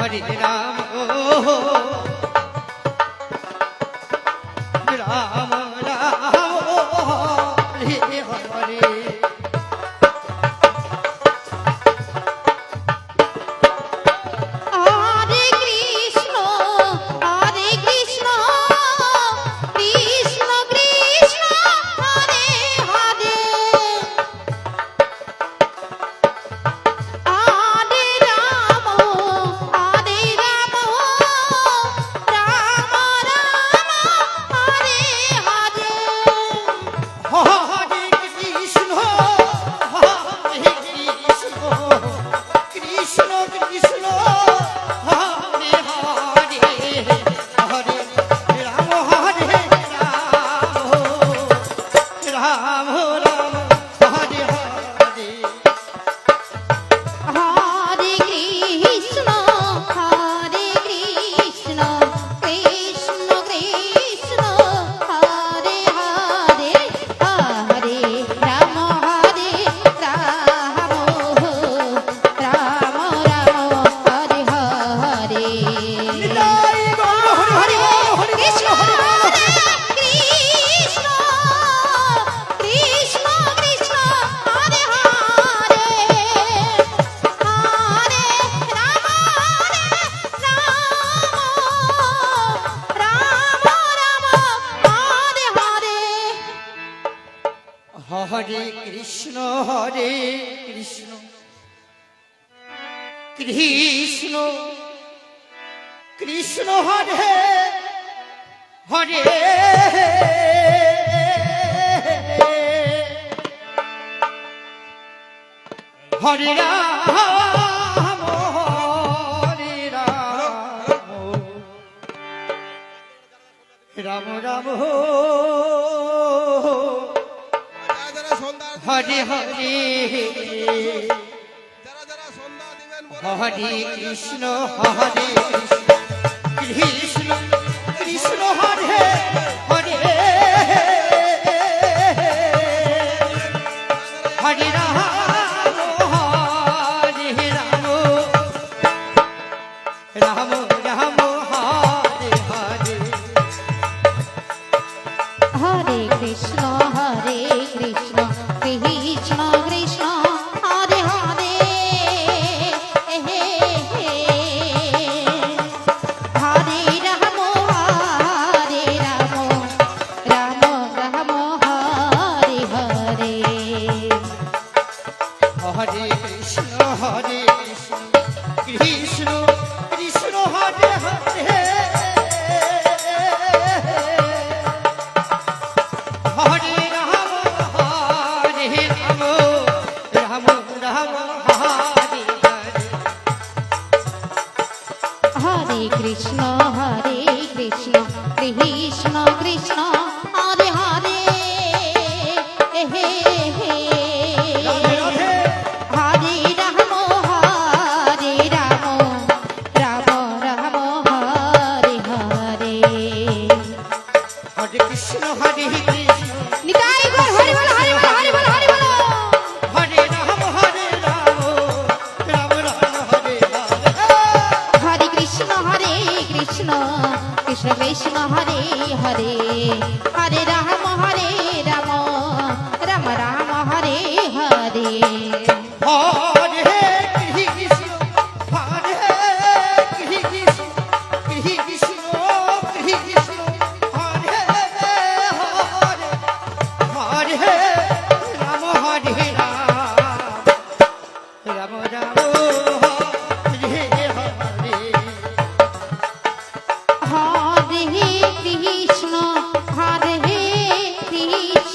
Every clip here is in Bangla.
হরে রাম রাম রাম হরে হরে হরে কৃষ্ণ কৃষ্ণ কৃষ্ণ হরে হরে হরে রাম হরে রাম রাম রাম হরে হরে হরে কৃষ্ণ কৃষ্ণ কৃষ্ণ হরে হরে হরে রাম হরে রাম রাম রাম হরে হরে হরে কৃষ্ণ কৃষ্ণ কৃষ্ণ কৃষ্ণ হরে হরে হরে রাম রাম রাম হরে হরে হরে কৃষ্ণ কৃষ্ণ কৃষ্ণ হরে হরে হরে রাম রাম রাম হরে হরে হরে কৃষ্ণ কৃষ্ণ কৃষ্ণ কৃষ্ণ হরে হরে হরে রাম রাম রাম হরে হরে হরে কৃষ্ণ কৃষ্ণ নিতাই গৌর হরি বল হরি বল হরি বল হরি বল হরে রাম রাম রাম হরে হরে হরে কৃষ্ণ কৃষ্ণ কৃষ্ণ হরে হরে হরে রাম রাম রাম রাম হরে হরে হরে কৃষ্ণ কৃষ্ণ কৃষ্ণ হরে হরে হরে রাম হরে রাম রাম হরে হরে হরে কৃষ্ণ কৃষ্ণ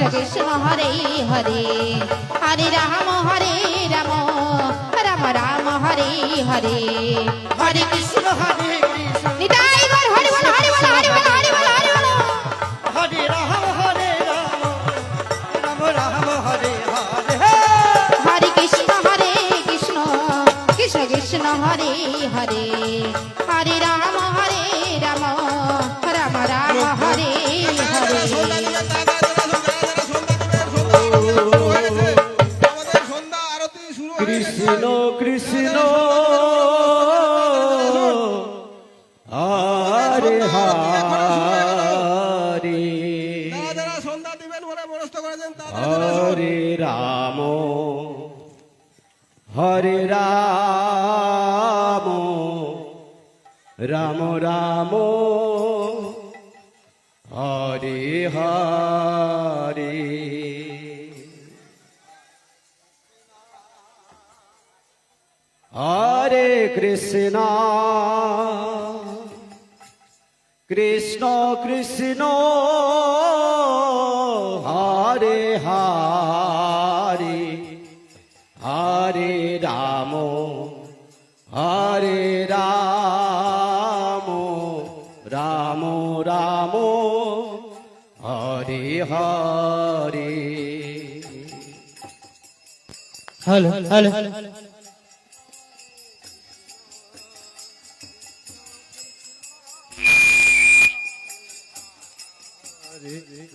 কৃষ্ণ হরে হরে হরে রাম রাম রাম হরে হরে হরে কৃষ্ণ হরে কৃষ্ণ নিতাই গৌর হরি বল হরি বল হরি বল হরি বল হরি বল হরে রাম রাম রাম হরে হরে হরে কৃষ্ণ কৃষ্ণ কৃষ্ণ হরে হরে হরে রাম রাম রাম রাম হরে হরে কৃষ্ণ কৃষ্ণ হরে হরে হরে রাম হরে রাম রাম রাম হরে হরে হরে কৃষ্ণ কৃষ্ণ কৃষ্ণ হরে হরে হরে রাম হরে রাম রাম রাম হরে হরে হ্যালো হ্যালো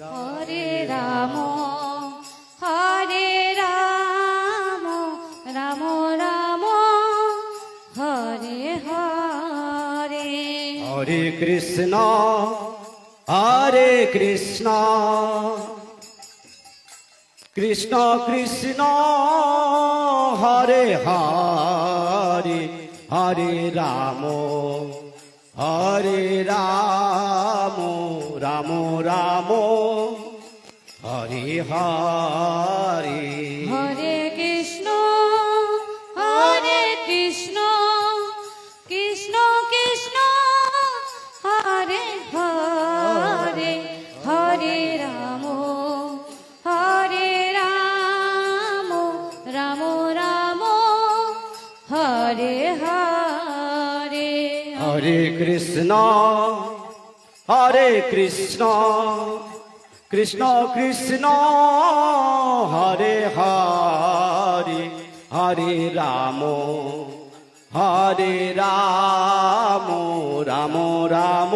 হরে রাম হরে রাম রাম রাম হরে হরে হরে কৃষ্ণ হরে কৃষ্ণ কৃষ্ণ কৃষ্ণ হরে হরে হরে রাম হরে রাম রাম রাম হরে হরে হরে কৃষ্ণ হরে কৃষ্ণ কৃষ্ণ কৃষ্ণ হরে হরে হরে রাম হরে রাম রাম রাম হরে হরে হরে কৃষ্ণ হরে কৃষ্ণ কৃষ্ণ কৃষ্ণ হরে হরে হরে রাম হরে রাম রাম রাম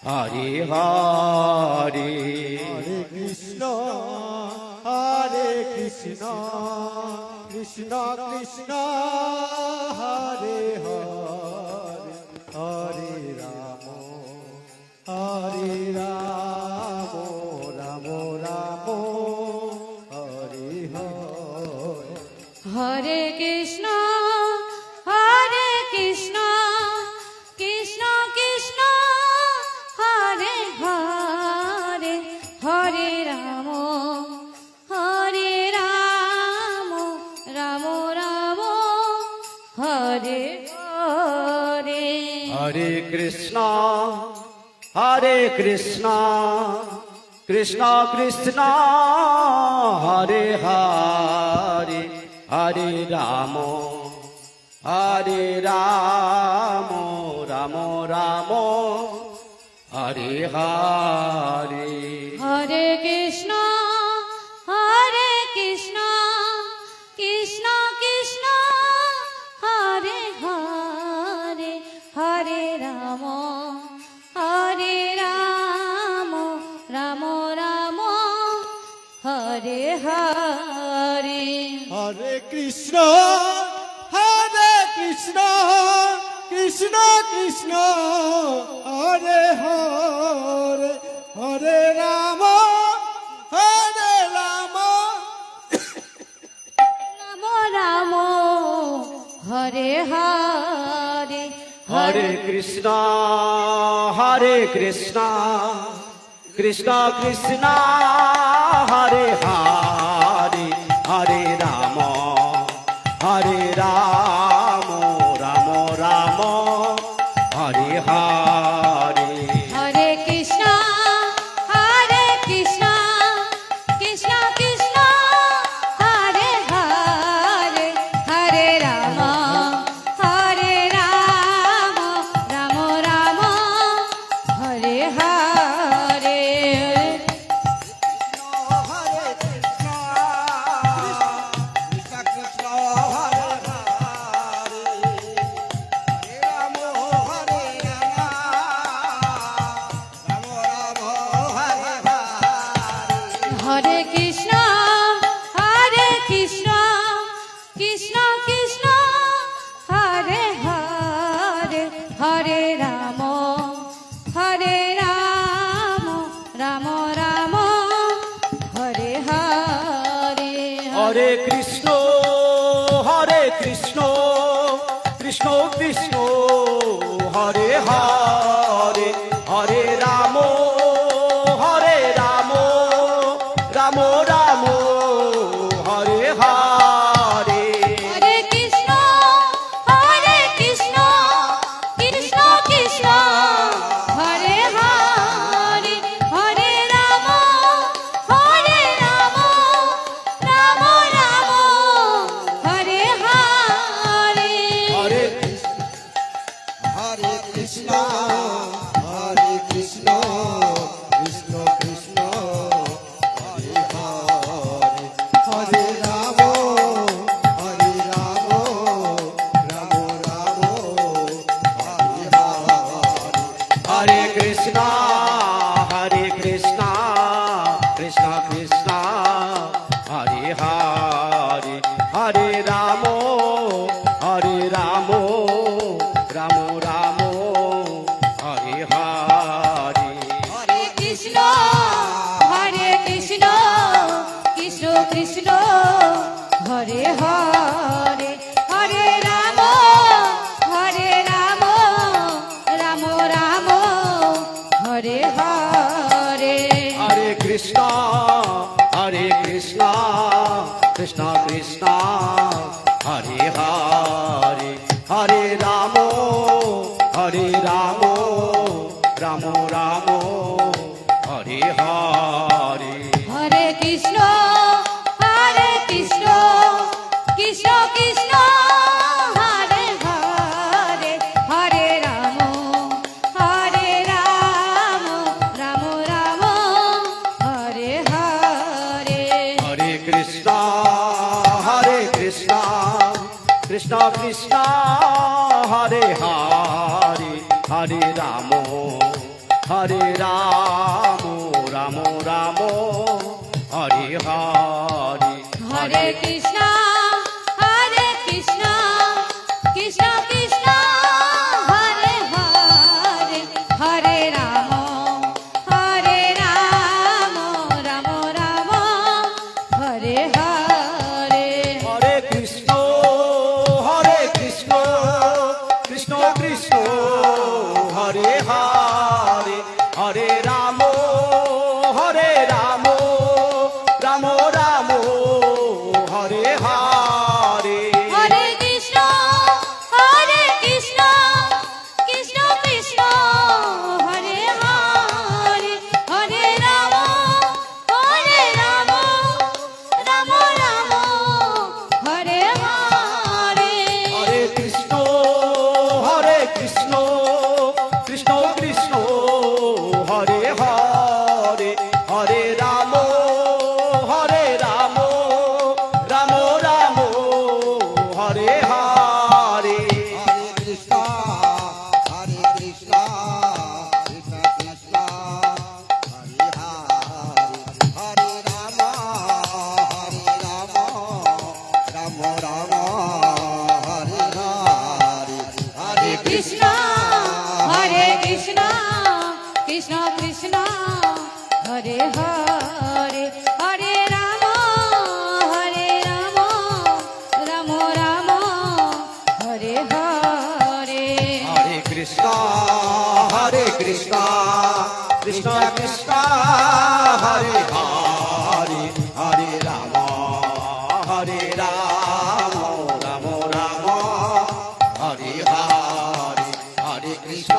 হরে হরে হরে কৃষ্ণ হরে কৃষ্ণ কৃষ্ণ কৃষ্ণ হরে হরে হরে রাম হরে রাম রাম রাম হরে হরে হরে কৃষ্ণ হরে কৃষ্ণ কৃষ্ণ কৃষ্ণ হরে হরে হরে রাম হরে রাম রাম রাম হরে হরে হরে কৃষ্ণ হরে কৃষ্ণ কৃষ্ণ কৃষ্ণ হরে হরে হরে রাম হরে রাম রাম রাম হরে হরে হরে কৃষ্ণ হরে কৃষ্ণ কৃষ্ণ কৃষ্ণ হরে হরে হরে রাম হরে রাম রাম রাম হরে হরে হরে কৃষ্ণ হরে কৃষ্ণ কৃষ্ণ কৃষ্ণ হরে হরে হরে রাম হরে রাম রাম রাম হরে হরে হরে কৃষ্ণ হরে কৃষ্ণ কৃষ্ণ কৃষ্ণ হরে হরে হরে রাম হরে রাম রাম রাম হরে হরে হরে কৃষ্ণ হরে কৃষ্ণ হরে কৃষ্ণ কৃষ্ণ কৃষ্ণ হরে হরে হরে রাম রাম রাম হরে হরে হরে কৃষ্ণ কৃষ্ণ কৃষ্ণ হরে হরে হরে রাম রাম রাম হরে হরে হরে কৃষ্ণ কৃষ্ণ কৃষ্ণ হরে হরে হরে রাম রাম রাম হরে হরে হরে Hare Krishna, Hare Krishna, Krishna Krishna, Hare Hare, Hare Rama, Hare Rama, Rama Rama, Hare Hare. হরে কৃষ্ণ কৃষ্ণ কৃষ্ণ হরে হরে হরে রাম রাম রাম হরে হরে হরে কৃষ্ণ কৃষ্ণ কৃষ্ণ হরে হরে হরে রাম রাম রাম হরে হরে হরে কৃষ্ণ কৃষ্ণ কৃষ্ণ হরে হরে হরে রাম রাম রাম হরে হরে হরে কৃষ্ণ কৃষ্ণ কৃষ্ণ হরে হরে হরে রাম রাম রাম হরে হরে হরে কৃষ্ণ কৃষ্ণ কৃষ্ণ হরে হরে হরে রাম রাম রাম হরে হরে হরে কৃষ্ণ কৃষ্ণ কৃষ্ণ হরে হরে হরে রাম রাম রাম হরে হরে হরে কৃষ্ণ কৃষ্ণ কৃষ্ণ হরে হরে হরে রাম রাম রাম হরে হরে হরে কৃষ্ণ কৃষ্ণ কৃষ্ণ হরে হরে হরে রাম রাম রাম হরে হরে হরে কৃষ্ণ কৃষ্ণ কৃষ্ণ হরে হরে হরে রাম রাম রাম হরে হরে Hare Krishna, Hare Krishna, Krishna Krishna, Hare Hare, Hare Rama, Rama Rama, Hare Hare, Hare Krishna Krishna Krishna Hare Hare Hare Ram Ram Ram Hare Hare Hare Krishna Krishna Krishna Hare Hare Hare Ram Ram Ram Hare Hare Hare Krishna